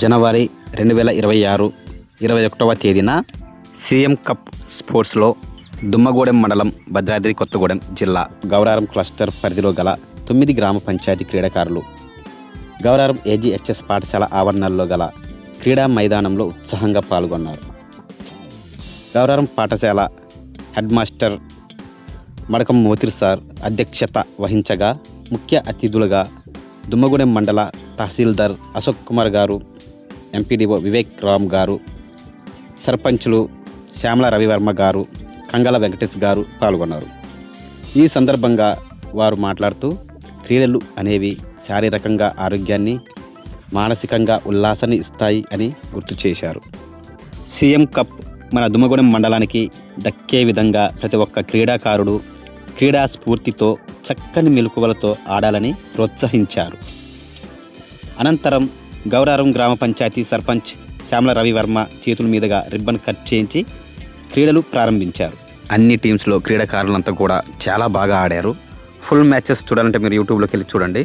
జనవరి 2026 21వ తేదీన CM cup స్పోర్ట్స్లో దుమ్మగూడెం మండలం భద్రాద్రి కొత్తగూడెం జిల్లా గౌరారం క్లస్టర్ పరిధిలో గల 9 గ్రామ పంచాయతీ క్రీడాకారులు గౌరారం ఏజీహెచ్ఎస్ పాఠశాల ఆవరణలో గల క్రీడా మైదానంలో ఉత్సాహంగా పాల్గొన్నారు. గౌరారం పాఠశాల హెడ్ మాస్టర్ మడకం మోతిర్ సార్ అధ్యక్షత వహించగా ముఖ్య అతిథులుగా దుమ్మగూడెం మండల తహసీల్దార్ అశోక్ కుమార్ గారు, ఎంపీడీఓ వివేక్ రామ్ గారు, సర్పంచులు శ్యామల రవివర్మ గారు, కంగల వెంకటేష్ గారు పాల్గొన్నారు. ఈ సందర్భంగా వారు మాట్లాడుతూ క్రీడలు అనేవి శారీరకంగా ఆరోగ్యాన్ని, మానసికంగా ఉల్లాసాన్ని ఇస్తాయి అని గుర్తు చేశారు. సీఎం కప్ మన దుమ్మగూడెం మండలానికి దక్కే విధంగా ప్రతి ఒక్క క్రీడాకారుడు క్రీడా స్ఫూర్తితో చక్కని మెలకువలతో ఆడాలని ప్రోత్సహించారు. అనంతరం గౌరారం గ్రామ పంచాయతీ సర్పంచ్ శ్యామల రవివర్మ చేతుల మీదుగా రిబ్బన్ కట్ చేయించి క్రీడలు ప్రారంభించారు. అన్ని టీమ్స్లో క్రీడాకారులంతా కూడా చాలా బాగా ఆడారు. ఫుల్ మ్యాచెస్ చూడాలంటే మీరు యూట్యూబ్లోకి వెళ్ళి చూడండి.